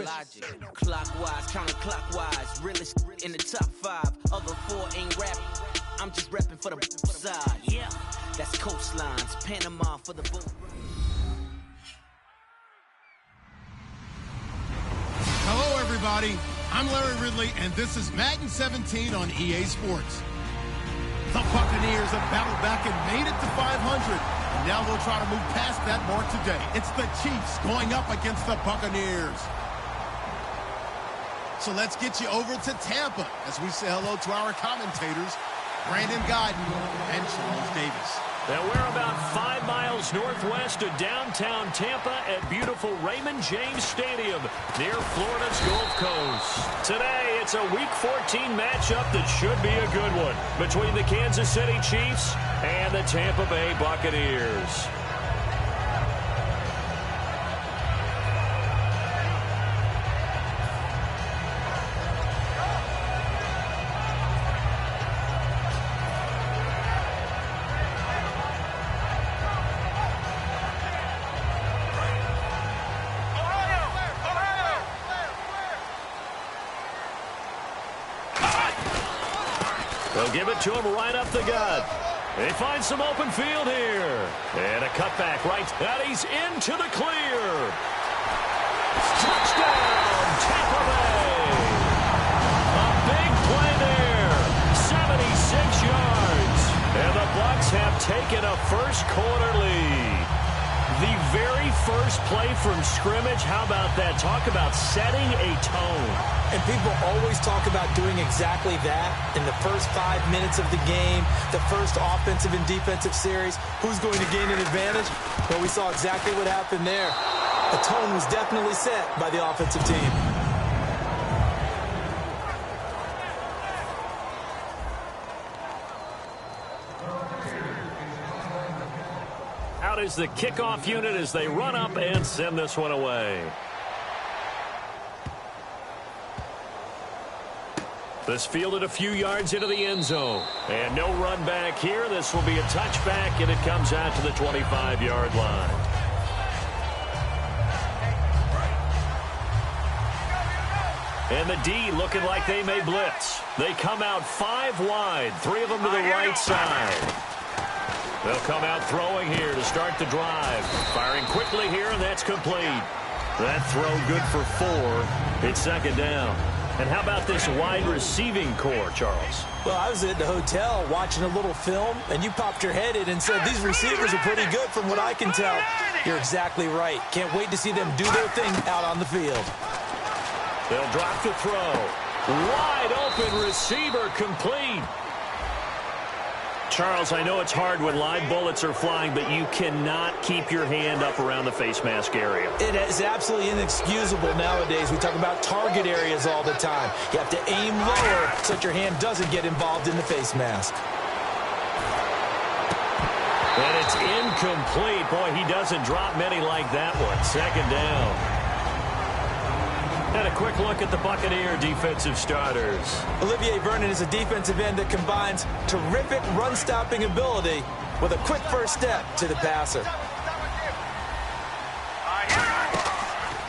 Logic, clockwise, counterclockwise, realest in the top 5. Other 4 ain't rapping, I'm just repping for the side. Yeah, that's coastlines, Panama for the boat. Hello, everybody. I'm Larry Ridley, and this is Madden 17 on EA Sports. The Buccaneers have battled back and made it to 500. And now they'll try to move past that mark today. It's the Chiefs going up against the Buccaneers. So let's get you over to Tampa as we say hello to our commentators, Brandon Guyton and Charles Davis. Now we're about 5 miles northwest of downtown Tampa at beautiful Raymond James Stadium near Florida's Gulf Coast. Today, it's a Week 14 matchup that should be a good one between the Kansas City Chiefs and the Tampa Bay Buccaneers. They'll give it to him right up the gut. They find some open field here. And a cutback right. And he's into the clear. Touchdown, Tampa Bay. A big play there. 76 yards. And the Bucs have taken a first-quarter lead. The very first play from scrimmage, how about that? Talk about setting a tone. And people always talk about doing exactly that in the first 5 minutes of the game, the first offensive and defensive series. Who's going to gain an advantage? Well, we saw exactly what happened there. The tone was definitely set by the offensive team. Out is the kickoff unit as they run up and send this one away. This fielded a few yards into the end zone. And no run back here. This will be a touchback, and it comes out to the 25-yard line. And the D looking like they may blitz. They come out 5 wide, 3 of them to the right side. They'll come out throwing here to start the drive. Firing quickly here, and that's complete. That throw good for 4. It's second down. And how about this wide receiving core, Charles? Well, I was at the hotel watching a little film, and you popped your head in and said, these receivers are pretty good from what I can tell. You're exactly right. Can't wait to see them do their thing out on the field. They'll drop the throw. Wide open receiver complete. Charles, I know it's hard when live bullets are flying, but you cannot keep your hand up around the face mask area. It is absolutely inexcusable nowadays. We talk about target areas all the time. You have to aim lower so that your hand doesn't get involved in the face mask. And it's incomplete. Boy, he doesn't drop many like that one. Second down. And a quick look at the Buccaneer defensive starters. Olivier Vernon is a defensive end that combines terrific run-stopping ability with a quick first step to the passer.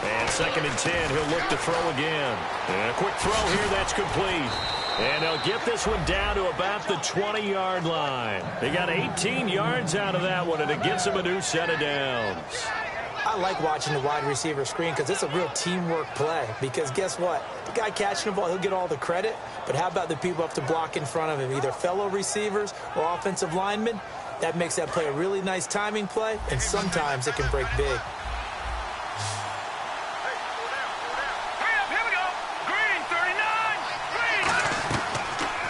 And second and 10, he'll look to throw again. And a quick throw here, that's complete. And they'll get this one down to about the 20-yard line. They got 18 yards out of that one, and it gets them a new set of downs. I like watching the wide receiver screen because it's a real teamwork play. Because guess what? The guy catching the ball, he'll get all the credit. But how about the people up to block in front of him, either fellow receivers or offensive linemen? That makes that play a really nice timing play, and sometimes it can break big.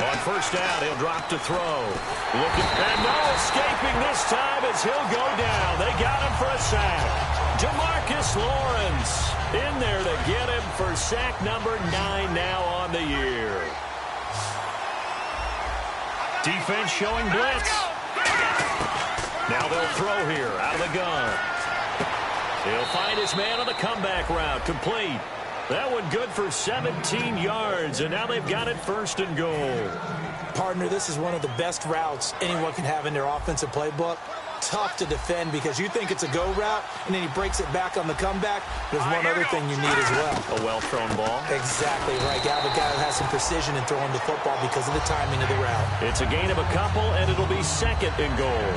On first down, he'll drop to throw. And no escaping this time as he'll go down. They got him for a sack. DeMarcus Lawrence in there to get him for sack number 9 now on the year. Defense showing blitz. Now they'll throw here out of the gun. He'll find his man on the comeback route. Complete. That one good for 17 yards, and now they've got it first and goal. Partner, this is one of the best routes anyone can have in their offensive playbook. tough to defend because you think it's a go route, and then he breaks it back on the comeback. There's one other thing you need as well. A well-thrown ball. Exactly right. You have a guy who has some precision in throwing the football because of the timing of the route. It's a gain of a couple, and it'll be second and goal.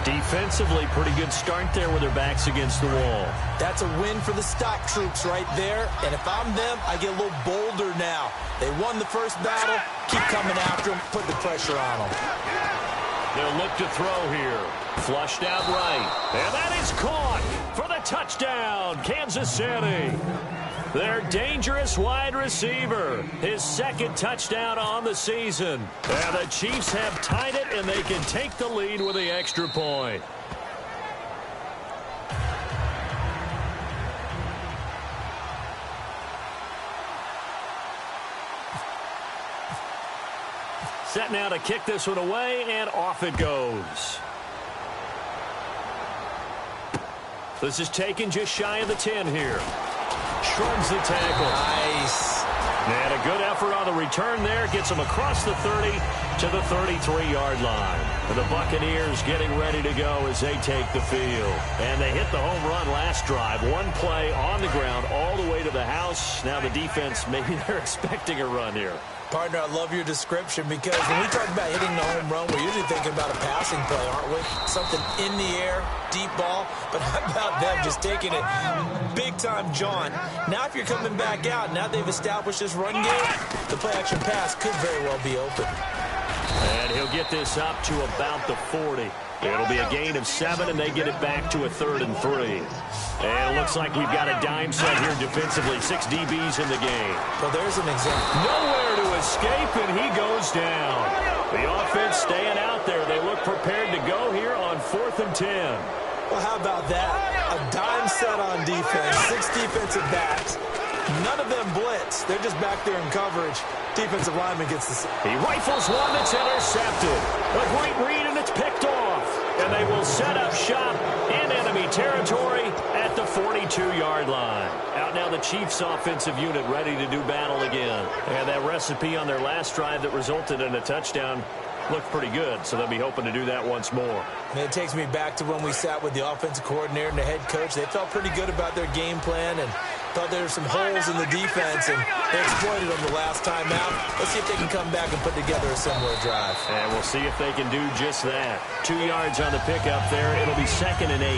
Defensively, pretty good start there with their backs against the wall. That's a win for the stock troops right there. And if I'm them, I get a little bolder now. They won the first battle. Keep coming after them. Put the pressure on them. They'll look to throw here. Flushed out right. And that is caught for the touchdown, Kansas City. Their dangerous wide receiver. His second touchdown on the season. And the Chiefs have tied it, and they can take the lead with the extra point. Set now to kick this one away, and off it goes. This is taken just shy of the 10 here. Shrugs the tackle. Nice. And a good effort on the return there. Gets him across the 30 to the 33-yard line. And the Buccaneers getting ready to go as they take the field. And they hit the home run last drive. One play on the ground all the way to the house. Now the defense, maybe they're expecting a run here. Partner, I love your description because when we talk about hitting the home run, we're usually thinking about a passing play, aren't we? Something in the air, deep ball. But how about them just taking it big-time jaunt? Now if you're coming back out, now they've established this run game, the play-action pass could very well be open. And he'll get this up to about the 40. It'll be a gain of 7, and they get it back to a 3rd and 3. And it looks like we've got a dime set here defensively. 6 DBs in the game. Well, there's an example. Nowhere to escape, and he goes down. The offense staying out there. They look prepared to go here on 4th and 10. Well, how about that? A dime set on defense. 6 defensive backs. None of them blitz. They're just back there in coverage. Defensive lineman gets the... He rifles one that's intercepted. A great read, and it's picked off. And they will set up shop in enemy territory at the 42-yard line. Out now the Chiefs offensive unit ready to do battle again. And that recipe on their last drive that resulted in a touchdown looked pretty good, so they'll be hoping to do that once more. And it takes me back to when we sat with the offensive coordinator and the head coach. They felt pretty good about their game plan and thought there were some holes in the defense, and they exploited them the last time out. Let's see if they can come back and put together a similar drive. And we'll see if they can do just that. 2 yards on the pickup there. It'll be 2nd and 8.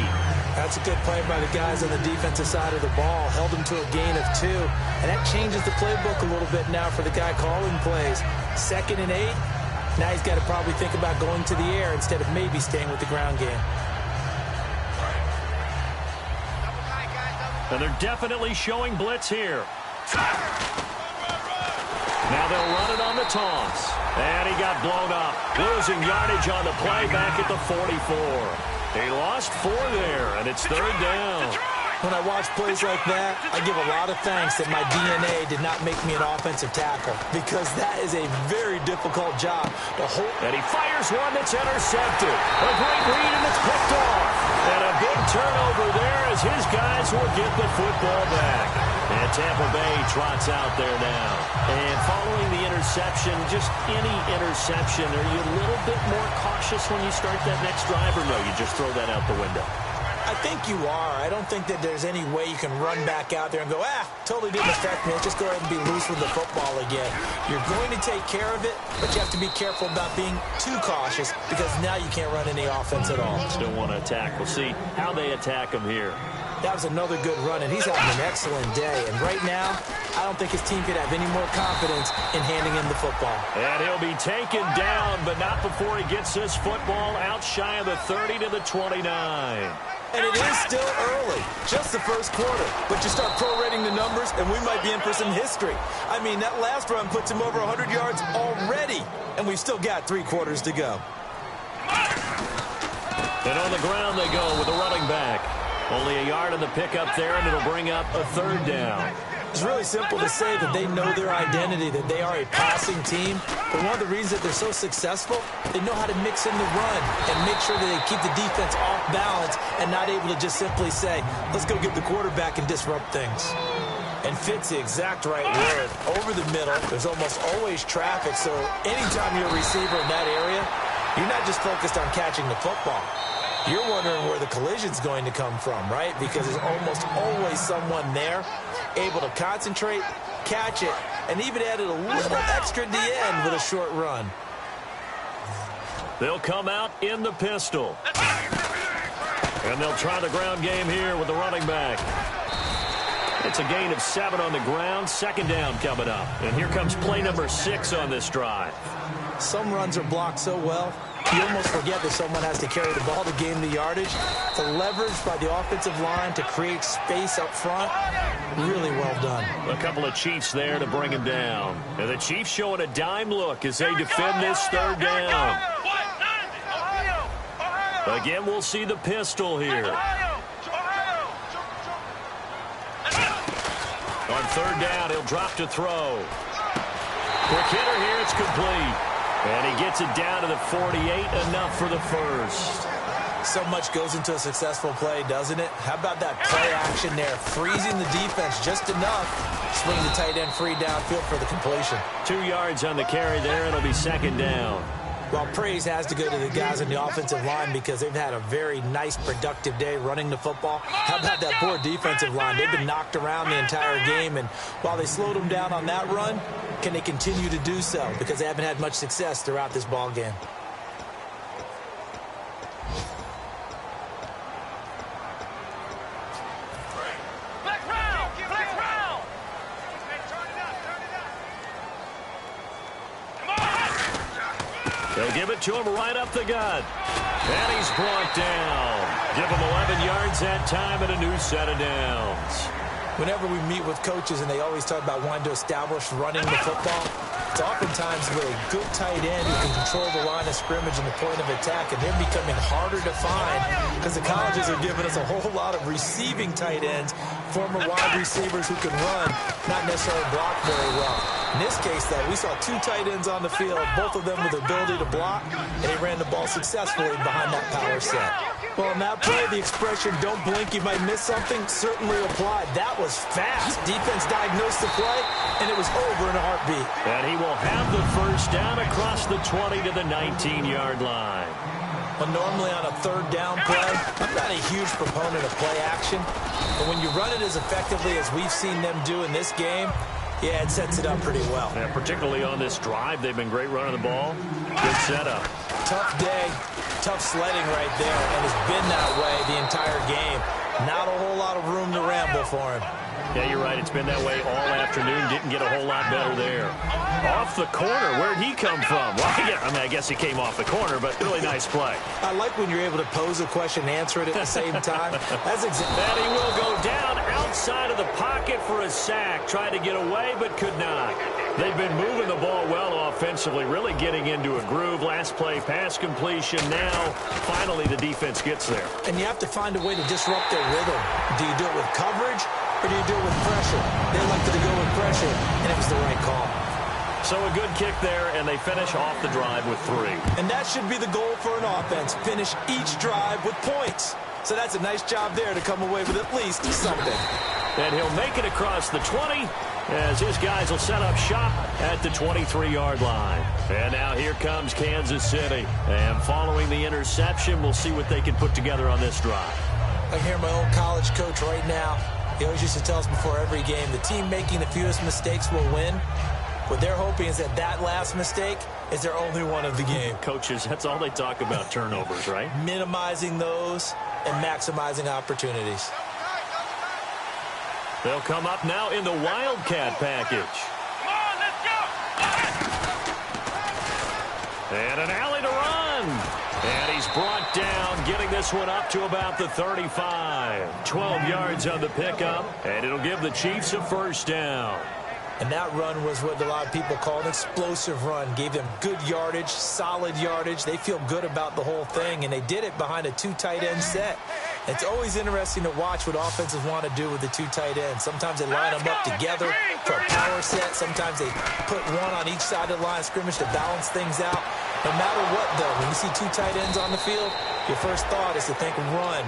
That's a good play by the guys on the defensive side of the ball. Held them to a gain of 2. And that changes the playbook a little bit now for the guy calling plays. 2nd and 8. Now he's got to probably think about going to the air instead of maybe staying with the ground game. And they're definitely showing blitz here. Now they'll run it on the toss. And he got blown up. Losing yardage on the play back at the 44. He lost 4 there, and it's 3rd down. When I watch plays like that, I give a lot of thanks that my DNA did not make me an offensive tackle, because that is a very difficult job to hold. And he fires one that's intercepted. A great read, and it's picked off. And a big turnover there as his guys will get the football back. And Tampa Bay trots out there now. And following the interception, just any interception, are you a little bit more cautious when you start that next drive, or no, you just throw that out the window? I think you are. I don't think that there's any way you can run back out there and go, totally didn't affect me. Let's just go ahead and be loose with the football again. You're going to take care of it, but you have to be careful about being too cautious, because now you can't run any offense at all. Still want to attack. We'll see how they attack him here. That was another good run, and he's having an excellent day. And right now, I don't think his team could have any more confidence in handing him the football. And he'll be taken down, but not before he gets this football out shy of the 30 to the 29. And it is still early, just the first quarter. But you start prorating the numbers, and we might be in for some history. I mean, that last run puts him over 100 yards already, and we've still got 3 quarters to go. And on the ground they go with the running back. Only a yard on the pickup there, and it'll bring up a 3rd down. It's really simple to say that they know their identity, that they are a passing team. But one of the reasons that they're so successful, they know how to mix in the run and make sure that they keep the defense off balance and not able to just simply say, let's go get the quarterback and disrupt things. And fits the exact right word. Over the middle, there's almost always traffic, so anytime you're a receiver in that area, you're not just focused on catching the football. You're wondering where the collision's going to come from, right? Because there's almost always someone there able to concentrate, catch it, and even added a little extra at the end with a short run. They'll come out in the pistol. And they'll try the ground game here with the running back. It's a gain of 7 on the ground. Second down coming up. And here comes play number 6 on this drive. Some runs are blocked so well, you almost forget that someone has to carry the ball to gain the yardage. The leverage by the offensive line to create space up front, really well done. A couple of Chiefs there to bring him down. And the Chiefs showing a dime look as they defend this third down. Again, we'll see the pistol here. On third down, he'll drop to throw. Quick hitter here, it's complete. And he gets it down to the 48, enough for the first. So much goes into a successful play, doesn't it? How about that play action there? Freezing the defense just enough. Swing the tight end free downfield for the completion. 2 yards on the carry there. It'll be second down. Well, praise has to go to the guys on the offensive line because they've had a very nice, productive day running the football. How about that poor defensive line? They've been knocked around the entire game, and while they slowed them down on that run, can they continue to do so? Because they haven't had much success throughout this ball game. They'll give it to him right up the gut. And he's brought down. Give him 11 yards that time and a new set of downs. Whenever we meet with coaches and they always talk about wanting to establish running the football, it's oftentimes with a good tight end who can control the line of scrimmage and the point of attack, and they're becoming harder to find because the colleges are giving us a whole lot of receiving tight ends, former wide receivers who can run, not necessarily block very well. In this case, though, we saw 2 tight ends on the field, both of them with the ability to block, and they ran the ball successfully behind that power set. Well, in that play, the expression, don't blink, you might miss something, certainly applied. That was fast. Defense diagnosed the play, and it was over in a heartbeat. And he will have the first down across the 20 to the 19-yard line. Well, normally on a third down play, I'm not a huge proponent of play action, but when you run it as effectively as we've seen them do in this game, yeah, it sets it up pretty well. Yeah, particularly on this drive, they've been great running the ball. Good setup. Tough day, tough sledding right there, and it's been that way the entire game. Not a whole lot of room to ramble for him. Yeah, you're right. It's been that way all afternoon. Didn't get a whole lot better there. Off the corner. Where'd he come from? Well, yeah, I mean, I guess he came off the corner, but really nice play. I like when you're able to pose a question and answer it at the same time. That's exactly. And he will go down outside of the pocket for a sack. Tried to get away, but could not. They've been moving the ball well offensively, really getting into a groove. Last play, pass completion. Now, finally, the defense gets there. And you have to find a way to disrupt their rhythm. Do you do it with coverage, or do you do it with pressure? They elected to go with pressure, and it was the right call. So a good kick there, and they finish off the drive with 3. And that should be the goal for an offense, finish each drive with points. So that's a nice job there to come away with at least something. And he'll make it across the 20 as his guys will set up shop at the 23-yard line. And now here comes Kansas City. And following the interception, we'll see what they can put together on this drive. I hear my old college coach right now. He always used to tell us before every game, the team making the fewest mistakes will win. What they're hoping is that that last mistake is their only one of the game. Coaches, that's all they talk about, turnovers, right? Minimizing those and maximizing opportunities. They'll come up now in the Wildcat package. Come on, let's go! And an alley to run. And he's brought down, getting this one up to about the 35. 12 yards on the pickup, and it'll give the Chiefs a first down. And that run was what a lot of people call an explosive run. Gave them good yardage, solid yardage. They feel good about the whole thing, and they did it behind a 2 tight end set. It's always interesting to watch what offenses want to do with the 2 tight ends. Sometimes they line them up together for a power set. Sometimes they put one on each side of the line of scrimmage to balance things out. No matter what, though, when you see 2 tight ends on the field, your first thought is to think run.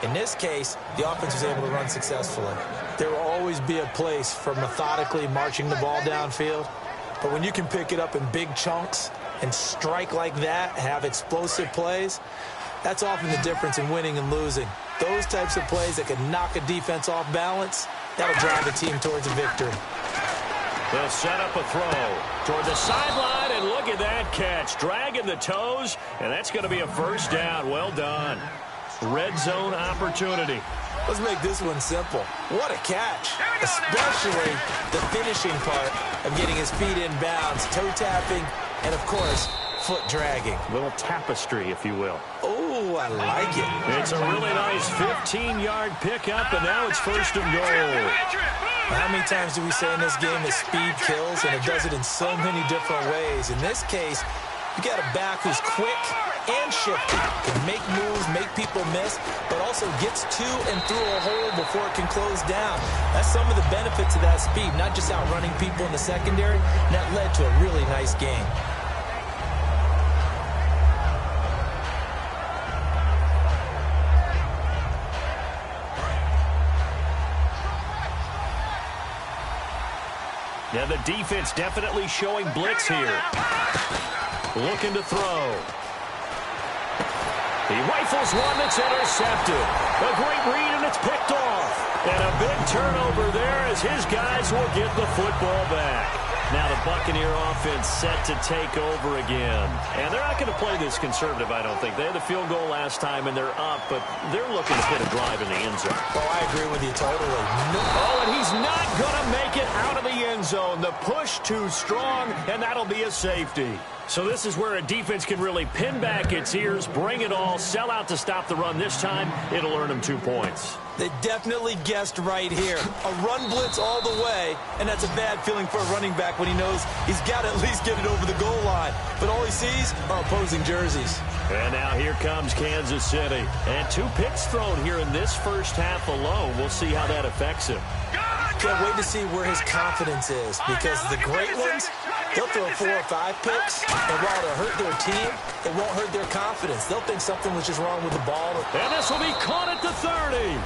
In this case, the offense was able to run successfully. There will always be a place for methodically marching the ball downfield. But when you can pick it up in big chunks and strike like that, have explosive plays, That's often the difference in winning and losing. Those types of plays that can knock a defense off balance, that'll drive a team towards a victory. They'll set up a throw toward the sideline, and look at that catch. Dragging the toes, and that's going to be a first down. Well done. Red zone opportunity. Let's make this one simple. What a catch, especially the finishing part of getting his feet in bounds, toe tapping, and, of course, foot dragging. Little tapestry, if you will. Oh, I like it. It's a really nice 15-yard pickup, and now it's first and goal. How many times do we say in this game that speed kills, and it does it in so many different ways? In this case, you got a back who's quick and shifty, can make moves, make people miss, but also gets to and through a hole before it can close down. That's some of the benefits of that speed, not just outrunning people in the secondary, and that led to a really nice game. Yeah, the defense definitely showing blitz here. Looking to throw. He rifles one that's intercepted. A great read, and it's picked off. And a big turnover there as his guys will get the football back. Now the Buccaneer offense set to take over again. And they're not going to play this conservative, I don't think. They had the field goal last time, and they're up, but they're looking to put a drive in the end zone. Oh, I agree with you totally. Oh, and he's not going to make it out of the end zone. The push too strong, and that'll be a safety. So this is where a defense can really pin back its ears, bring it all, sell out to stop the run. This time, it'll earn them 2 points. They definitely guessed right here. A run blitz all the way, and that's a bad feeling for a running back when he knows he's got to at least get it over the goal line. But all he sees are opposing jerseys. And now here comes Kansas City. And 2 picks thrown here in this first half alone. We'll see how that affects him. Can't wait to see where his confidence is, because the great ones, they'll throw 4 or 5 picks, and while it'll hurt their team, it won't hurt their confidence. They'll think something was just wrong with the ball. And this will be caught at the 30.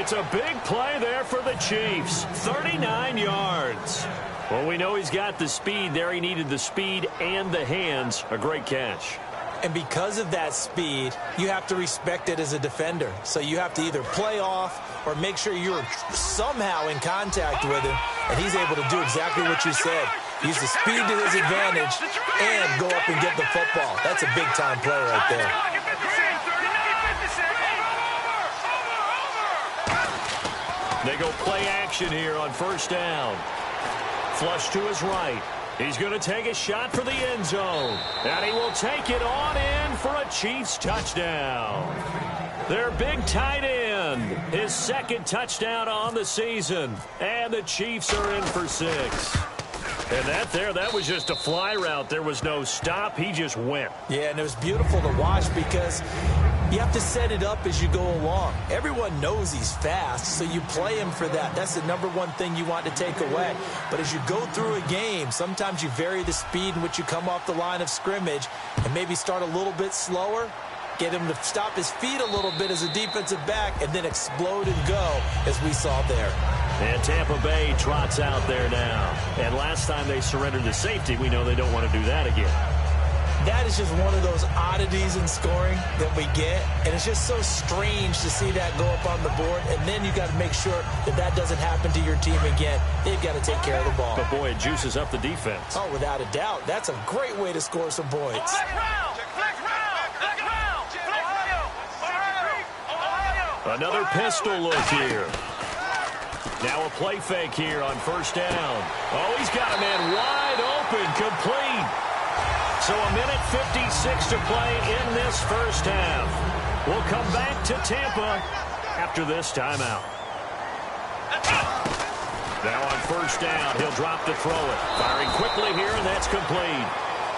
It's a big play there for the Chiefs. 39 yards. Well, we know he's got the speed there. He needed the speed and the hands. A great catch. And because of that speed, you have to respect it as a defender. So you have to either play off or make sure you're somehow in contact with him, and he's able to do exactly what you said. Use the speed to his advantage and go up and get the football. That's a big-time play right there. They go play action here on first down. Flush to his right. He's going to take a shot for the end zone. And he will take it on in for a Chiefs touchdown. Their big tight end, his 2nd touchdown on the season. And the Chiefs are in for 6. And that was just a fly route. There was no stop. He just went. Yeah, and it was beautiful to watch because you have to set it up as you go along. Everyone knows he's fast, so you play him for that. That's the #1 thing you want to take away. But as you go through a game, sometimes you vary the speed in which you come off the line of scrimmage and maybe start a little bit slower, get him to stop his feet a little bit as a defensive back, and then explode and go, as we saw there. And Tampa Bay trots out there now. And last time they surrendered the safety, we know they don't want to do that again. That is just one of those oddities in scoring that we get, and it's just so strange to see that go up on the board, and then you got to make sure that that doesn't happen to your team again. They've got to take care of the ball. But, boy, it juices up the defense. Oh, without a doubt. That's a great way to score some points. Another pistol look here. Now a play fake here on first down. Oh, he's got a man wide open, complete. So a minute 56 to play in this first half. We'll come back to Tampa after this timeout. Now on first down, he'll drop to throw it. Firing quickly here, and that's complete.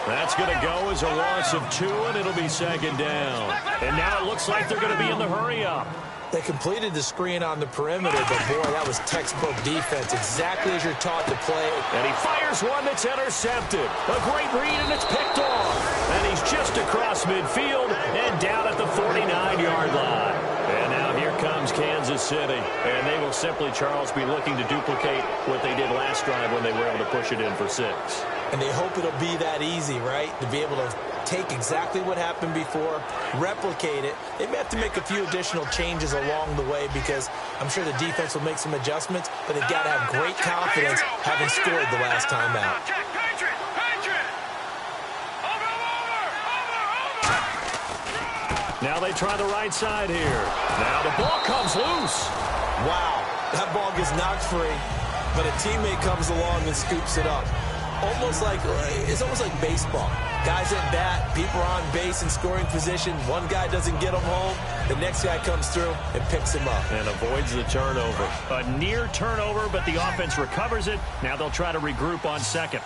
That's going to go as a loss of 2, and it'll be 2nd down. And now it looks like they're going to be in the hurry-up. They completed the screen on the perimeter, but, boy, that was textbook defense, exactly as you're taught to play. And he fires one that's intercepted. A great read, and it's picked off. And he's just across midfield and down at the 49-yard line. And now here comes Kansas City. And they will simply, Charles, be looking to duplicate what they did last drive when they were able to push it in for 6. And they hope it'll be that easy, right? To be able to take exactly what happened before, replicate it. They may have to make a few additional changes along the way because I'm sure the defense will make some adjustments, but they've got to have great confidence having scored the last time out. Now they try the right side here. Now the ball comes loose. Wow, that ball gets knocked free, but a teammate comes along and scoops it up. It's almost like baseball. Guys at bat, people are on base in scoring position. One guy doesn't get him home. The next guy comes through and picks him up. And avoids the turnover. A near turnover, but the offense recovers it. Now they'll try to regroup on second.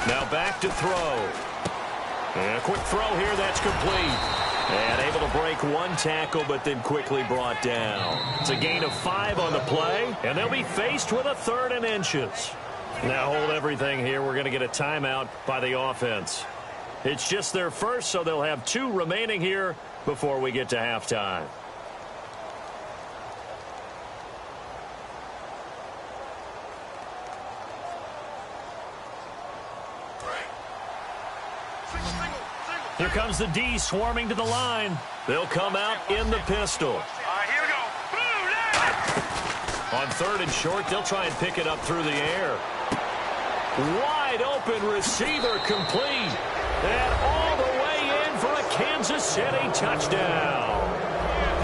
Now back to throw. And a quick throw here, that's complete. And able to break one tackle, but then quickly brought down. It's a gain of 5 on the play, and they'll be faced with a 3rd and inches. Now hold everything here. We're going to get a timeout by the offense. It's just their first, so they'll have 2 remaining here before we get to halftime. Here comes the D swarming to the line. They'll come out in the pistol. Here we go. On 3rd and short, they'll try and pick it up through the air. Wide open receiver complete. And all the way in for a Kansas City touchdown.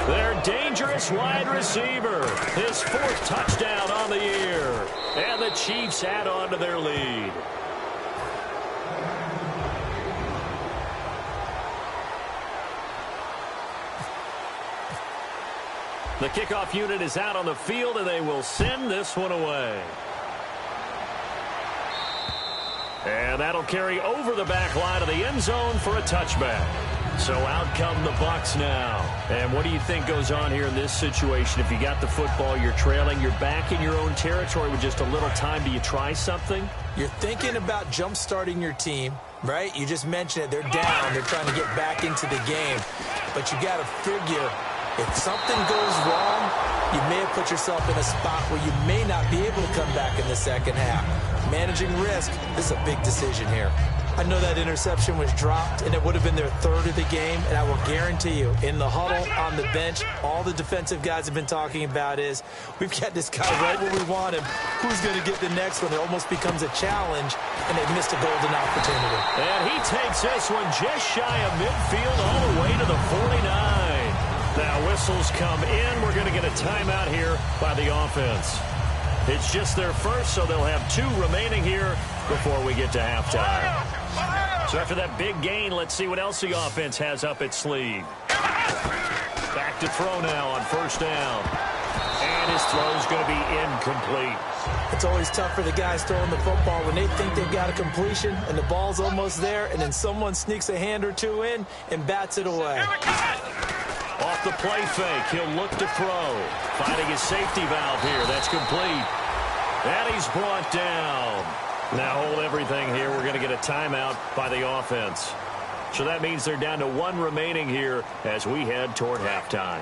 Their dangerous wide receiver. His 4th touchdown on the year. And the Chiefs add on to their lead. The kickoff unit is out on the field, and they will send this one away. And that'll carry over the back line of the end zone for a touchback. So out come the Bucs now. And what do you think goes on here in this situation? If you got the football, you're trailing, you're back in your own territory with just a little time. Do you try something? You're thinking about jump-starting your team, right? You just mentioned it. They're down. They're trying to get back into the game. But you got to figure, if something goes wrong, you may have put yourself in a spot where you may not be able to come back in the second half. Managing risk, this is a big decision here. I know that interception was dropped, and it would have been their 3rd of the game, and I will guarantee you, in the huddle, on the bench, all the defensive guys have been talking about is, we've got this guy right where we want him. Who's going to get the next one? It almost becomes a challenge, and they've missed a golden opportunity. And he takes this one just shy of midfield all the way to the 49. Now whistles come in. We're going to get a timeout here by the offense. It's just their first, so they'll have 2 remaining here before we get to halftime. So after that big gain, let's see what else the offense has up its sleeve. Back to throw now on 1st down. And his throw's going to be incomplete. It's always tough for the guys throwing the football when they think they've got a completion and the ball's almost there, and then someone sneaks a hand or 2 in and bats it away. Off the play fake, he'll look to throw. Finding his safety valve here. That's complete. And he's brought down. Now hold everything here. We're going to get a timeout by the offense. So that means they're down to 1 remaining here as we head toward halftime.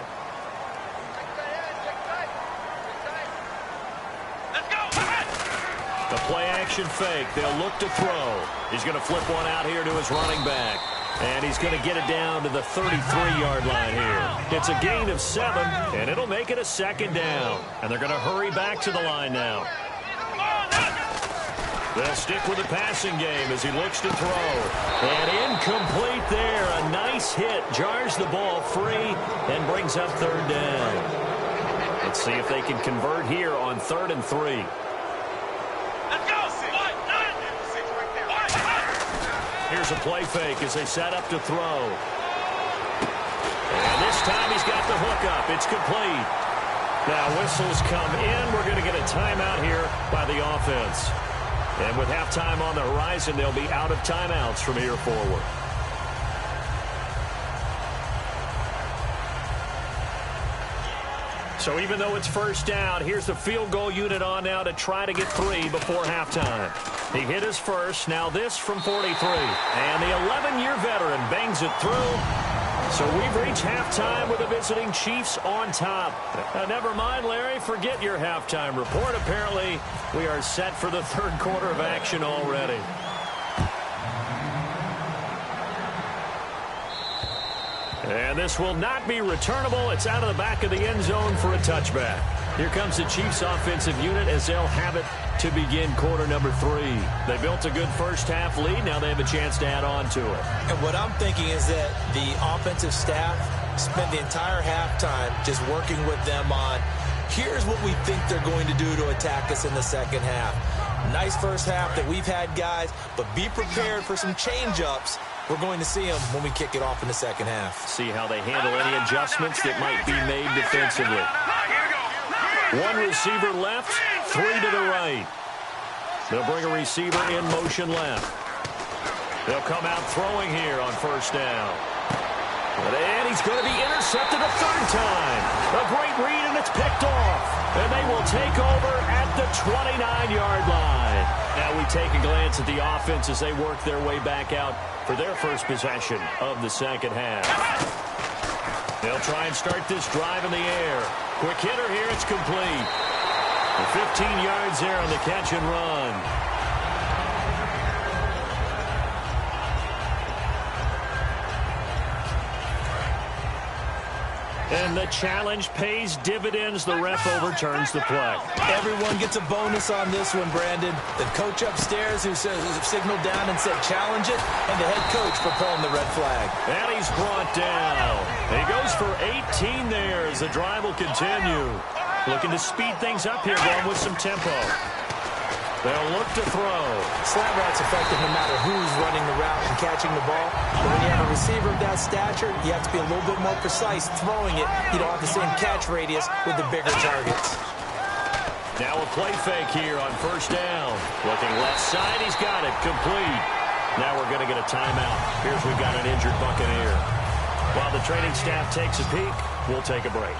The play action fake. They'll look to throw. He's going to flip one out here to his running back. And he's going to get it down to the 33-yard line here. It's a gain of 7, and it'll make it a 2nd down. And they're going to hurry back to the line now. They'll stick with the passing game as he looks to throw. And incomplete there. A nice hit. Jars the ball free and brings up 3rd down. Let's see if they can convert here on 3rd and 3. Here's a play fake as they set up to throw. And this time he's got the hook up. It's complete. Now whistles come in. We're going to get a timeout here by the offense. And with halftime on the horizon, they'll be out of timeouts from here forward. So even though it's 1st down, here's the field goal unit on now to try to get 3 before halftime. He hit his first. Now this from 43. And the 11-year veteran bangs it through. So we've reached halftime with the visiting Chiefs on top. Never mind, Larry, forget your halftime report. Apparently, we are set for the third quarter of action already. And this will not be returnable. It's out of the back of the end zone for a touchback. Here comes the Chiefs offensive unit as they'll have it to begin quarter number 3. They built a good first half lead. Now they have a chance to add on to it. And what I'm thinking is that the offensive staff spent the entire halftime just working with them on, here's what we think they're going to do to attack us in the second half. Nice first half that we've had, guys, but be prepared for some change-ups. We're going to see them when we kick it off in the second half. See how they handle any adjustments that might be made defensively. One receiver left, 3 to the right. They'll bring a receiver in motion left. They'll come out throwing here on first down. And he's going to be intercepted a third time. A great read, and it's picked off. And they will take over at the 29-yard line. Now we take a glance at the offense as they work their way back out for their first possession of the second half. They'll try and start this drive in the air. Quick hitter here, it's complete. 15 yards there on the catch and run. And the challenge pays dividends. The ref overturns the play. Everyone gets a bonus on this one, Brandon. The coach upstairs who signaled down and said challenge it, and the head coach for pulling the red flag. And he's brought down. He goes for 18 there as the drive will continue. Looking to speed things up here, going with some tempo. They'll look to throw. Slant route's effective no matter who's running the route and catching the ball. But when you have a receiver of that stature, you have to be a little bit more precise throwing it. You don't have the same catch radius with the bigger targets. Now a play fake here on first down. Looking left side, he's got it. Complete. Now we're going to get a timeout. Here's we've got an injured Buccaneer. While the training staff takes a peek, we'll take a break.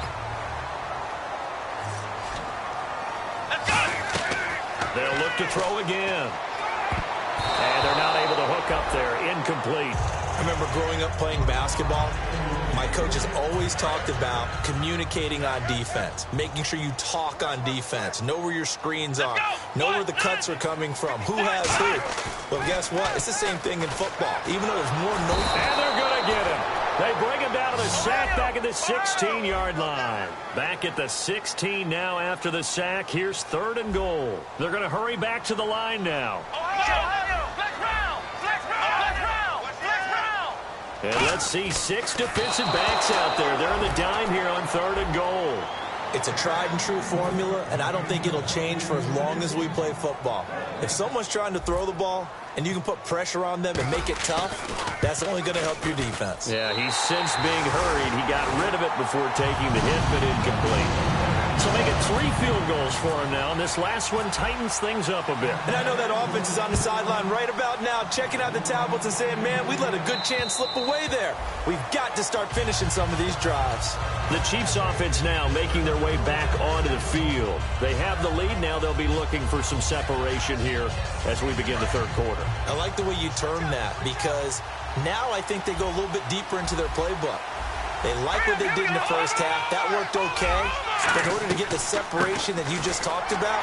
They'll look to throw again. And they're not able to hook up there. Incomplete. I remember growing up playing basketball. My coaches always talked about communicating on defense, making sure you talk on defense, know where your screens are, know where the cuts are coming from, who has who. Well, guess what? It's the same thing in football, even though there's more no. And they're going to get him. They bring him down to the sack back at the 16-yard line. Back at the 16 now after the sack. Here's 3rd and goal. They're going to hurry back to the line now. And let's see 6 defensive backs out there. They're in the dime here on 3rd and goal. It's a tried and true formula, and I don't think it'll change for as long as we play football. If someone's trying to throw the ball and you can put pressure on them and make it tough, that's only going to help your defense. Yeah, he's since being hurried. He got rid of it before taking the hit, but incomplete. So make it 3 field goals for him now, and this last one tightens things up a bit. And I know that offense is on the sideline right about now, checking out the tablets and saying, man, we let a good chance slip away there. We've got to start finishing some of these drives. The Chiefs offense now making their way back onto the field. They have the lead. Now they'll be looking for some separation here as we begin the 3rd quarter. I like the way you term that, because now I think they go a little bit deeper into their playbook. They like what they did in the first half. That worked okay. But in order to get the separation that you just talked about,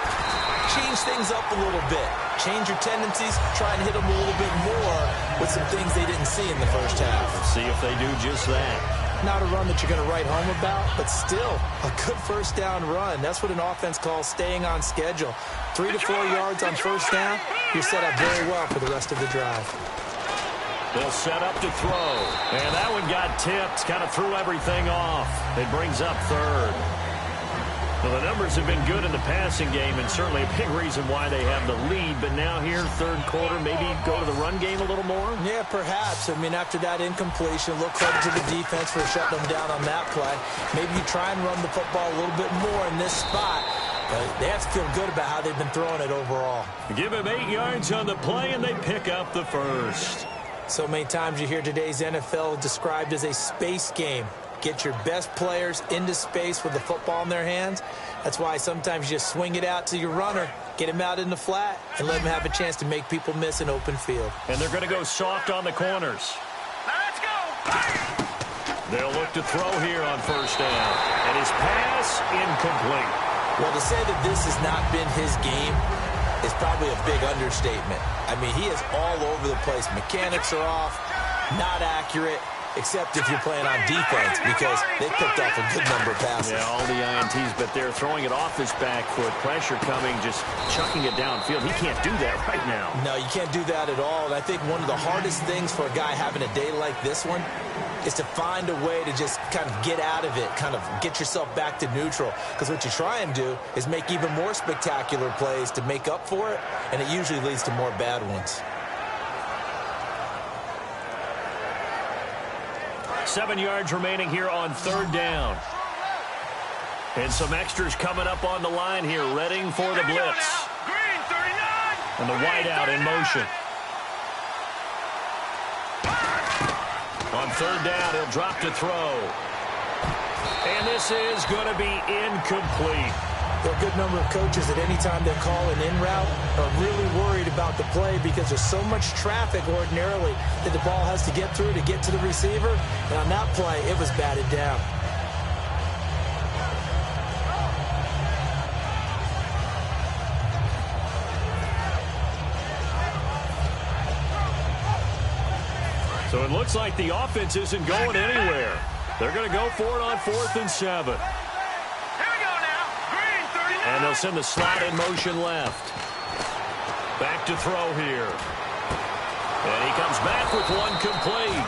change things up a little bit. Change your tendencies. Try and hit them a little bit more with some things they didn't see in the first half. See if they do just that. Not a run that you're going to write home about, but still a good first down run. That's what an offense calls staying on schedule. 3 to 4 yards on first down, you're set up very well for the rest of the drive. They'll set up to throw. And that one got tipped. Kind of threw everything off. It brings up 3rd. Well, the numbers have been good in the passing game, and certainly a big reason why they have the lead. But now here, 3rd quarter, maybe go to the run game a little more? Yeah, perhaps. I mean, after that incompletion, a little credit to the defense for shutting them down on that play. Maybe you try and run the football a little bit more in this spot. But they have to feel good about how they've been throwing it overall. Give him 8 yards on the play, and they pick up the 1st. So many times you hear today's NFL described as a space game. Get your best players into space with the football in their hands. That's why sometimes you just swing it out to your runner, get him out in the flat, and let him have a chance to make people miss an open field. And they're going to go soft on the corners. Now let's go. They'll look to throw here on first down. And his pass incomplete. Well, to say that this has not been his game is probably a big understatement. I mean, he is all over the place. Mechanics are off, not accurate, except if you're playing on defense, because they picked off a good number of passes. Yeah, all the INTs, but they're throwing it off his back foot. Pressure coming, just chucking it downfield. He can't do that right now. No, you can't do that at all. And I think one of the hardest things for a guy having a day like this one is to find a way to just kind of get out of it, kind of get yourself back to neutral. Because what you try and do is make even more spectacular plays to make up for it, and it usually leads to more bad ones. 7 yards remaining here on third down. And some extras coming up on the line here, readying for the blitz. Green, 39. And the wideout in motion. On third down, he'll drop to throw. And this is going to be incomplete. There are a good number of coaches that any time they call an in route are really worried about the play because there's so much traffic ordinarily that the ball has to get through to get to the receiver. And on that play, it was batted down. So it looks like the offense isn't going anywhere. They're going to go for it on 4th and 7. Here we go now. Green, 39. And they'll send the slot in motion left. Back to throw here. And he comes back with one complete.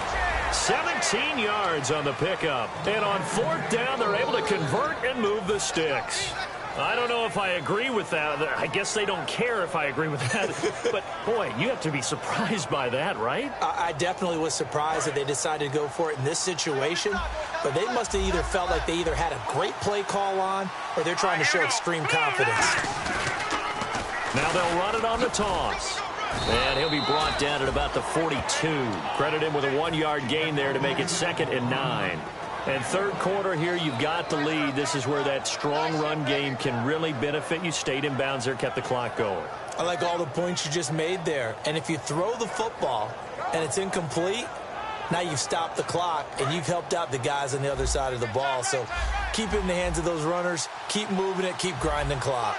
17 yards on the pickup. And on 4th down, they're able to convert and move the sticks. I don't know if I agree with that. I guess they don't care if I agree with that. But, boy, you have to be surprised by that, right? I definitely was surprised that they decided to go for it in this situation. But they must have either felt like they either had a great play call on or they're trying to show extreme confidence. Now they'll run it on the toss. And he'll be brought down at about the 42. Credit him with a 1-yard gain there to make it 2nd and 9. And third quarter here, you've got the lead. This is where that strong run game can really benefit you. Stayed in bounds there, kept the clock going. I like all the points you just made there. And if you throw the football and it's incomplete, now you've stopped the clock and you've helped out the guys on the other side of the ball. So keep it in the hands of those runners. Keep moving it. Keep grinding clock.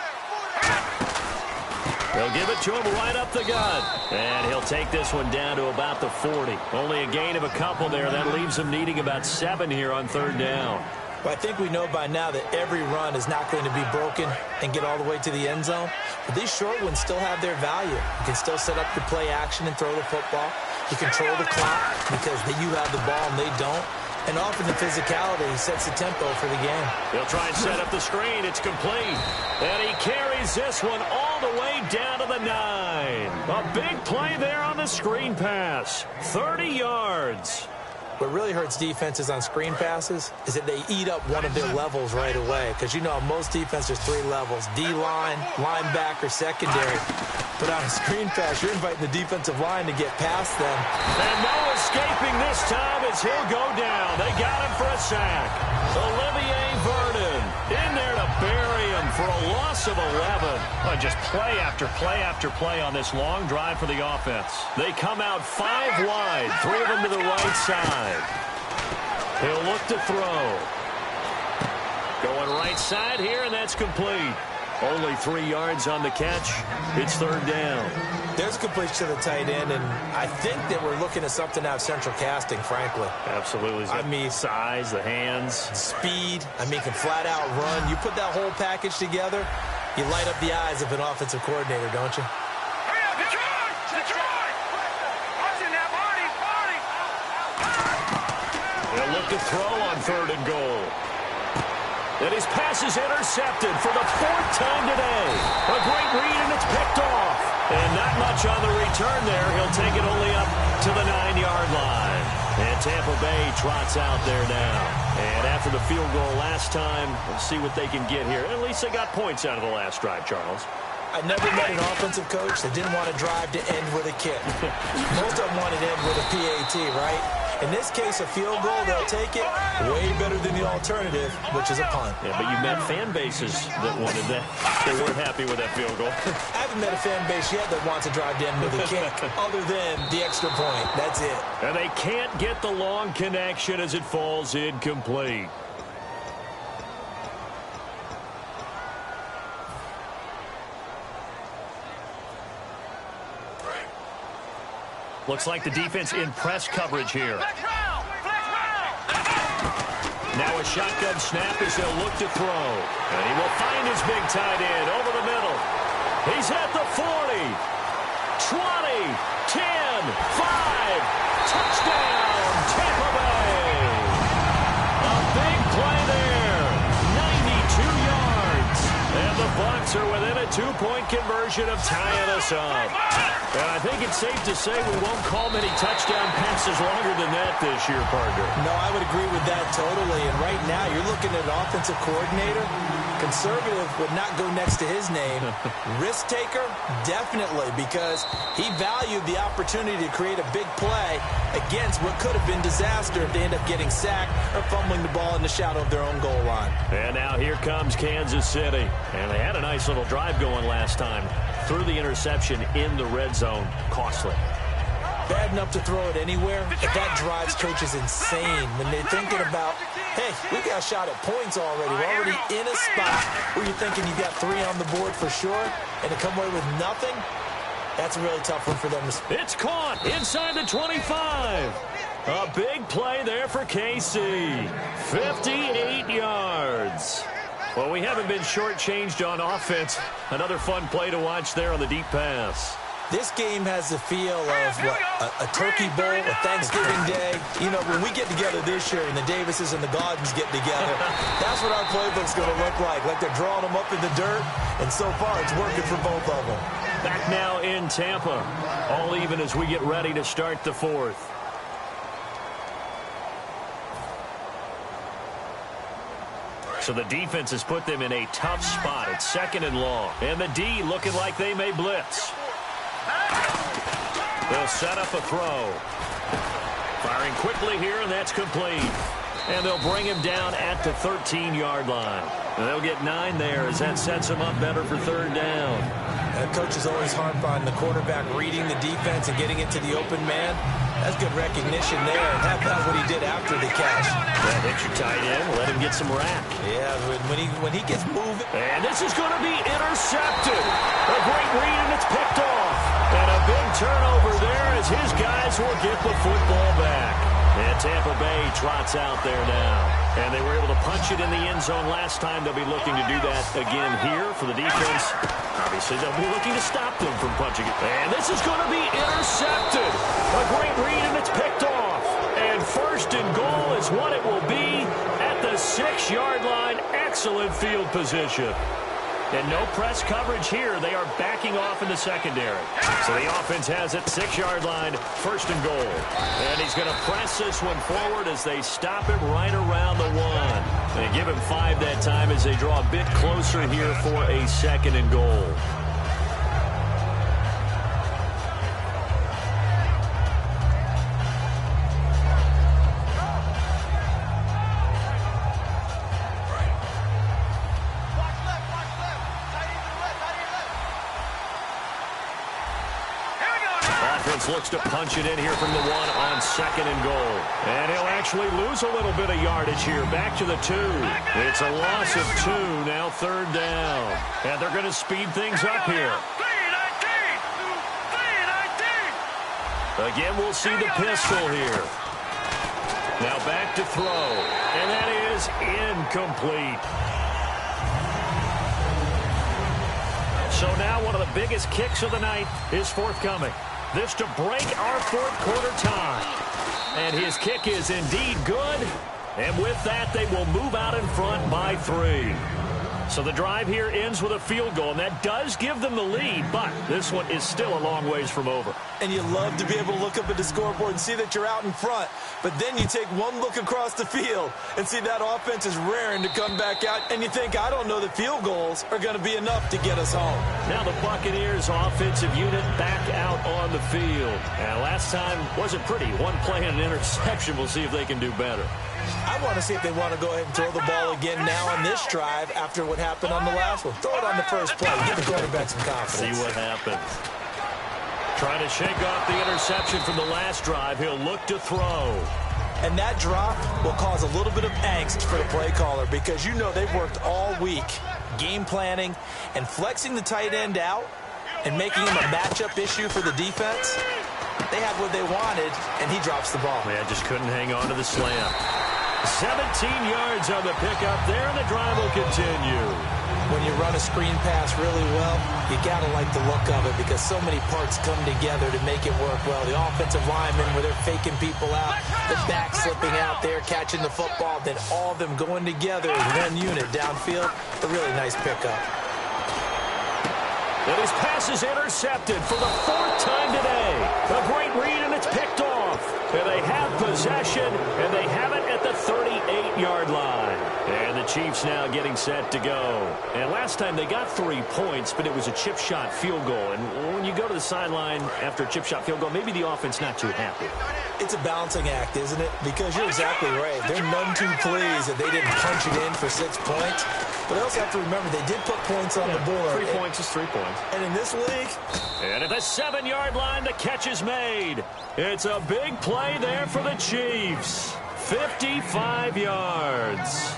They'll give it to him right up the gut. And he'll take this one down to about the 40. Only a gain of a couple there. That leaves him needing about 7 here on third down. Well, I think we know by now that every run is not going to be broken and get all the way to the end zone. But these short ones still have their value. You can still set up your play action and throw the football. You control the clock because you have the ball and they don't. And often the physicality sets the tempo for the game. They'll try and set up the screen. It's complete. And he carries this one all the way down to the 9. A big play there on the screen pass. 30 yards. What really hurts defenses on screen passes is that they eat up one of their levels right away. Because you know, most defenses, there's 3 levels. D-line, linebacker, secondary. But on a screen pass, you're inviting the defensive line to get past them. And no escaping this time as he'll go down. They got him for a sack. Olivier Vernon in there to bury him for a loss of 11. Just play after play after play on this long drive for the offense. They come out 5 wide, 3 of them to the right side. He'll look to throw. Going right side here, and that's complete. Only 3 yards on the catch. It's third down. There's a completion to the tight end, and I think that we're looking at something out of central casting, frankly. Absolutely. I mean, size, the hands. Speed. I mean, can flat out run. You put that whole package together, you light up the eyes of an offensive coordinator, don't you? Hurry up, Detroit! Detroit! Watching that, Marty! They'll look to throw on third and goal. And his pass is intercepted for the 4th time today. A great read, and it's picked off. And not much on the return there. He'll take it only up to the 9-yard line. And Tampa Bay trots out there now. And after the field goal last time, we'll see what they can get here. At least they got points out of the last drive, Charles. I never met an offensive coach that didn't want to drive to end with a kick. Most of them wanted to end with a PAT, right? In this case, a field goal, they'll take it way better than the alternative, which is a punt. Yeah, but you met fan bases that wanted that. They weren't happy with that field goal. I haven't met a fan base yet that wants to drive down with a kick other than the extra point. That's it. And they can't get the long connection as it falls incomplete. Looks like the defense in press coverage here. Now a shotgun snap as they'll look to throw. And he will find his big tight end over the middle. He's at the 40, 20, 10, 5. Touchdown, Tampa Bay. A big play there. 92 yards. And the Bucs are within a 2-point conversion of tying us up. And I think it's safe to say we won't call many touchdown passes longer than that this year, partner. No, I would agree with that totally. And right now, you're looking at an offensive coordinator. Conservative would not go next to his name. Risk taker, definitely, because he valued the opportunity to create a big play against what could have been disaster if they end up getting sacked or fumbling the ball in the shadow of their own goal line. And now here comes Kansas City. And they had a nice little drive going last time. Threw the interception in the red zone. Costly. Bad enough to throw it anywhere, but that drives coaches insane when they're thinking about, hey, we got a shot at points already. We're already in a spot where you're thinking you got 3 on the board for sure, and to come away with nothing, that's a really tough one for them. It's caught inside the 25. A big play there for KC. 58 yards. Well, we haven't been shortchanged on offense. Another fun play to watch there on the deep pass. This game has the feel of what, a turkey bowl, a Thanksgiving Day. You know, when we get together this year and the Davises and the Gaudens get together, that's what our playbook's going to look like they're drawing them up in the dirt, and so far it's working for both of them. Back now in Tampa, all even as we get ready to start the fourth. So the defense has put them in a tough spot. It's 2nd and long. And the D looking like they may blitz. They'll set up a throw. Firing quickly here, and that's complete. And they'll bring him down at the 13-yard line. And they'll get 9 there as that sets them up better for 3rd down. And coaches always harp on the quarterback reading the defense and getting into the open man. That's good recognition there. And that's what he did after the catch. That hits your tight end. Let him get some rack. Yeah, when he gets moving. And this is going to be intercepted. A great read, and it's picked off. And a big turnover there as his guys will get the football back. And Tampa Bay trots out there now. And they were able to punch it in the end zone last time. They'll be looking to do that again here for the defense. Obviously, they'll be looking to stop them from punching it. And this is going to be intercepted. A great read, and it's picked off. And 1st and goal is what it will be at the 6-yard line. Excellent field position. And no press coverage here. They are backing off in the secondary. So the offense has it, 6-yard line, 1st and goal. And he's going to press this one forward as they stop him right around the 1. They give him 5 that time as they draw a bit closer here for a 2nd and goal. Looks to punch it in here from the 1 on 2nd and goal. And he'll actually lose a little bit of yardage here. Back to the 2. It's a loss of 2. Now 3rd down. And they're going to speed things up here. Again, we'll see the pistol here. Now back to throw. And that is incomplete. So now one of the biggest kicks of the night is forthcoming. This to break our 4th quarter tie. And his kick is indeed good. And with that, they will move out in front by 3. So the drive here ends with a field goal, and that does give them the lead, but this one is still a long ways from over. And you love to be able to look up at the scoreboard and see that you're out in front, but then you take one look across the field and see that offense is raring to come back out, and you think, I don't know that field goals are going to be enough to get us home. Now the Buccaneers offensive unit back out on the field. And last time wasn't pretty. One play and an interception. We'll see if they can do better. I want to see if they want to go ahead and throw the ball again now on this drive after what happened on the last one. Throw it on the first play. Give the quarterback some confidence. See what happens. Trying to shake off the interception from the last drive. He'll look to throw. And that drop will cause a little bit of angst for the play caller because you know they've worked all week game planning and flexing the tight end out and making him a matchup issue for the defense. They had what they wanted, and he drops the ball. Yeah, just couldn't hang on to the slam. 17 yards on the pickup there, and the drive will continue. When you run a screen pass really well, you got to like the look of it because so many parts come together to make it work well. The offensive linemen, where they're faking people out, the back slipping out there, catching the football, then all of them going together as one unit downfield. A really nice pickup. And his pass is intercepted for the 4th time today. A great read, and it's picked off. And they have possession, and they have it at the 38-yard line. And the Chiefs now getting set to go. And last time they got 3 points, but it was a chip shot field goal. And when you go to the sideline after a chip shot field goal, maybe the offense not too happy. It's a balancing act, isn't it? Because you're exactly right. They're none too pleased that they didn't punch it in for 6 points. But they also have to remember they did put points on the board. 3 points is 3 points. And in this league... And at the 7-yard line, the catch is made. It's a big play there for the Chiefs. 55 yards.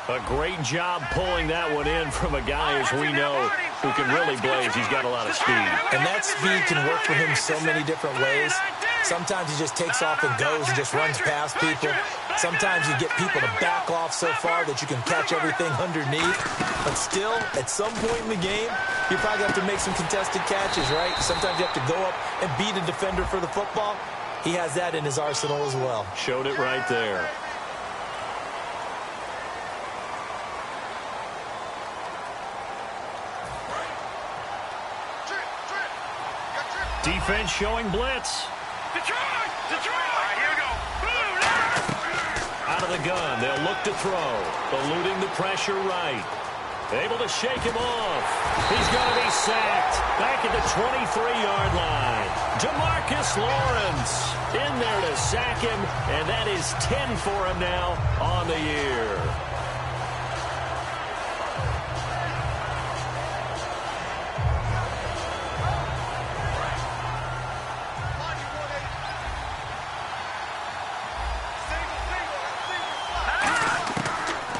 A great job pulling that one in from a guy, as we know, who can really blaze. He's got a lot of speed. And that speed can work for him so many different ways. Sometimes he just takes off and goes and just runs past people. Sometimes you get people to back off so far that you can catch everything underneath. But still, at some point in the game, you probably have to make some contested catches, right? Sometimes you have to go up and beat a defender for the football. He has that in his arsenal as well. Showed it right there. Defense showing blitz. Detroit! Detroit! All right, here we go. Out of the gun, they'll look to throw. Eluding the pressure right. Able to shake him off. He's going to be sacked. Back at the 23-yard line. Demarcus Lawrence in there to sack him, and that is 10 for him now on the year.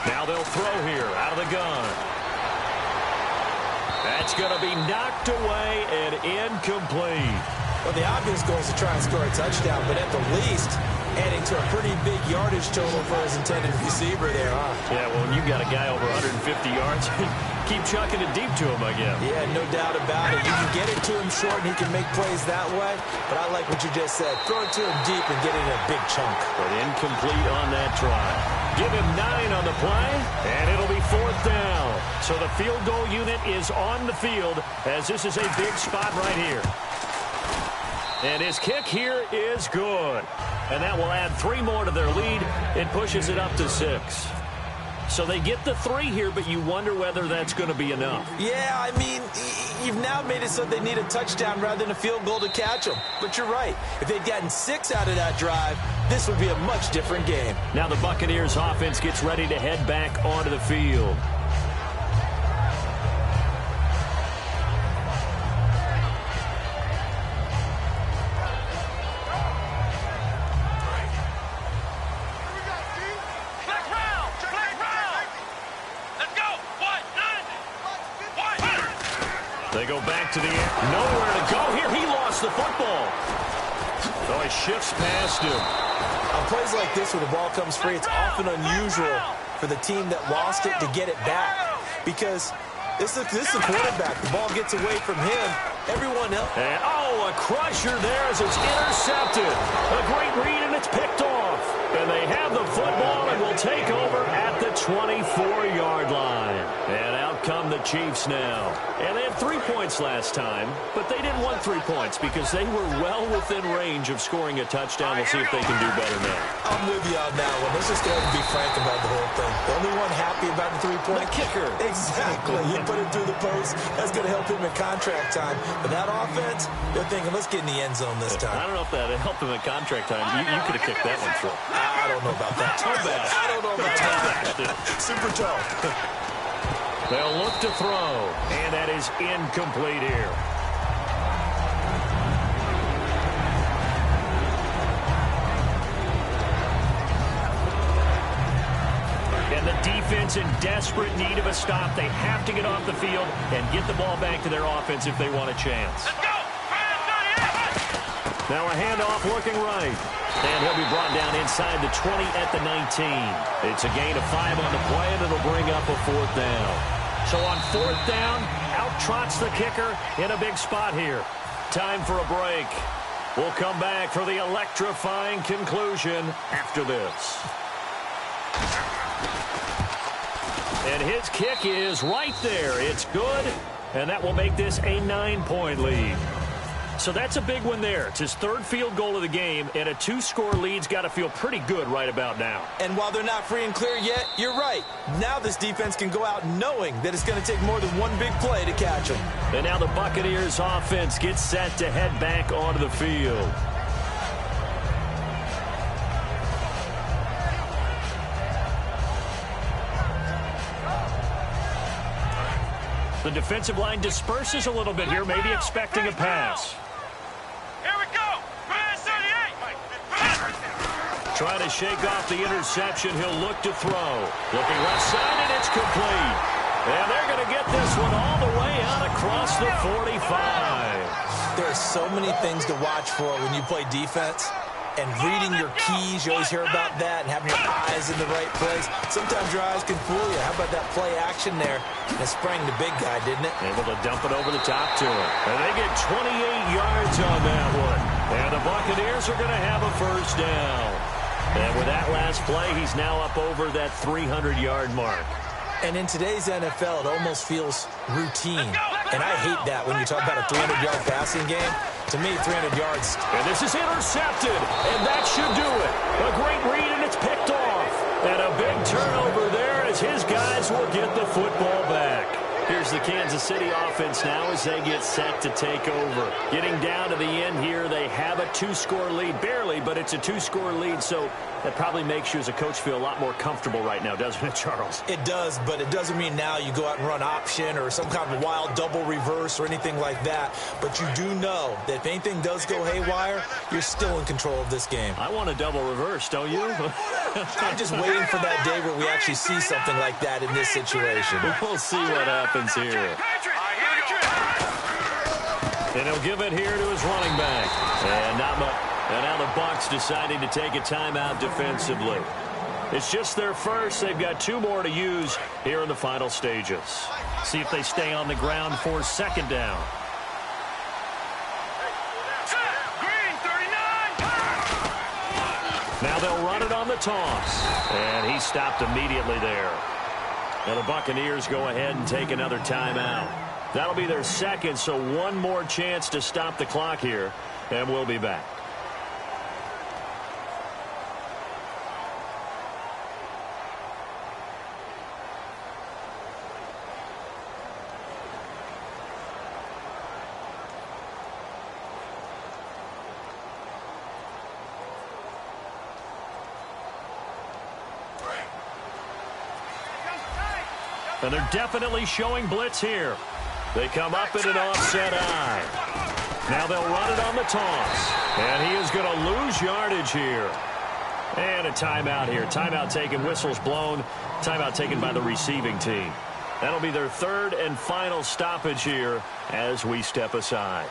Now they'll throw here out of the gun. That's going to be knocked away and incomplete. Well, the obvious goal is to try and score a touchdown, but at the least, adding to a pretty big yardage total for his intended receiver there, huh? Yeah, well, when you've got a guy over 150 yards, keep chucking it deep to him, I guess. Yeah, no doubt about it. You can get it to him short, and he can make plays that way, but I like what you just said. Throw it to him deep and get it in a big chunk. But incomplete on that try. Give him 9 on the play, and it'll be 4th down. So the field goal unit is on the field, as this is a big spot right here. And his kick here is good. And that will add 3 more to their lead. It pushes it up to 6. So they get the 3 here, but you wonder whether that's going to be enough. Yeah, I mean, you've now made it so they need a touchdown rather than a field goal to catch them. But you're right. If they'd gotten 6 out of that drive, this would be a much different game. Now the Buccaneers offense gets ready to head back onto the field. They go back to the air. Nowhere to go here. He lost the football. Oh, he shifts past him. On plays like this where the ball comes free, it's often unusual for the team that lost it to get it back because This is the quarterback. The ball gets away from him. Everyone else. And, a crusher there as it's intercepted. A great read, and it's picked off. And they have the football and will take over at the 24-yard line. And out come the Chiefs now. And they had 3 points last time, but they didn't want 3 points because they were well within range of scoring a touchdown. We'll see if they can do better now. I'm with you on that one. Let's just go ahead and be frank about the whole thing. The only one happy about the 3-point kicker. Exactly. He put it through the post. That's going to help him in contract time. But that offense, they're thinking, let's get in the end zone this time. I don't know if that helped him in contract time. You could have kicked that one through. I don't know about that. Toe bash. I don't know about that. Super toe. They'll look to throw, and that is incomplete here. And the defense in desperate need of a stop. They have to get off the field and get the ball back to their offense if they want a chance. Let's go! Now a handoff looking right. And he'll be brought down inside the 20 at the 19. It's a gain of 5 on the play, and it'll bring up a 4th down. So on 4th down, out trots the kicker in a big spot here. Time for a break. We'll come back for the electrifying conclusion after this. And his kick is right there. It's good, and that will make this a 9-point lead. So that's a big one there. It's his 3rd field goal of the game, and a 2-score lead's got to feel pretty good right about now. And while they're not free and clear yet, you're right. Now this defense can go out knowing that it's going to take more than one big play to catch them. And now the Buccaneers offense gets set to head back onto the field. The defensive line disperses a little bit here, maybe expecting a pass. Here we go! Pass 38! Trying to shake off the interception. He'll look to throw. Looking left side, and it's complete. And they're going to get this one all the way out across the 45. There are so many things to watch for when you play defense. And reading your keys, you always hear about that, and having your eyes in the right place. Sometimes your eyes can fool you. How about that play action there? And it sprang the big guy, didn't it? Able to dump it over the top to him. And they get 28 yards on that one. And the Buccaneers are going to have a 1st down. And with that last play, he's now up over that 300-yard mark. And in today's NFL, it almost feels routine. And I hate that when you talk about a 300-yard passing game. To me, 300 yards. And this is intercepted, and that should do it. A great read, and it's picked off. And a big turnover there as his guys will get the football back. Here's the Kansas City offense now as they get set to take over. Getting down to the end here, they have a 2-score lead. Barely, but it's a 2-score lead, so that probably makes you as a coach feel a lot more comfortable right now, doesn't it, Charles? It does, but it doesn't mean now you go out and run option or some kind of wild double reverse or anything like that. But you do know that if anything does go haywire, you're still in control of this game. I want a double reverse, don't you? I'm just waiting for that day where we actually see something like that in this situation. We'll see what happens here. And he'll give it here to his running back. And not much. And now the Bucs deciding to take a timeout defensively. It's just their first. They've got 2 more to use here in the final stages. See if they stay on the ground for 2nd down. Green 39! Now they'll run it on the toss. And he stopped immediately there. Now the Buccaneers go ahead and take another timeout. That'll be their 2nd, so 1 more chance to stop the clock here. And we'll be back. And they're definitely showing blitz here. They come up in an offset eye. Now they'll run it on the toss. And he is going to lose yardage here. And a timeout here. Timeout taken, whistles blown. Timeout taken by the receiving team. That'll be their 3rd and final stoppage here as we step aside.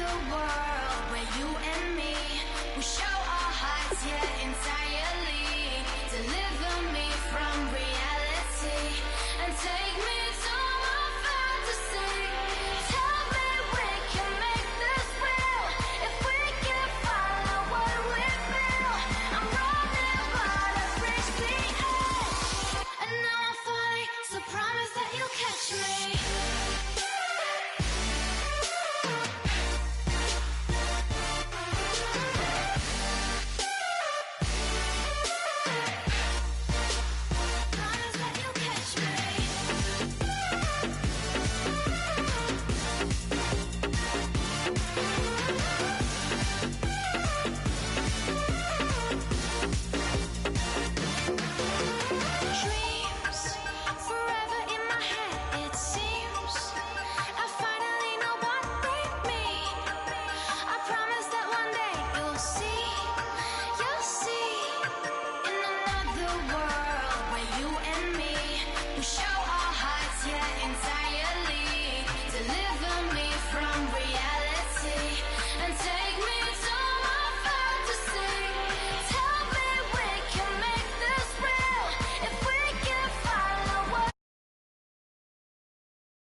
a world where you and me, we show our hearts, yeah, entirely. Deliver me from reality and take me to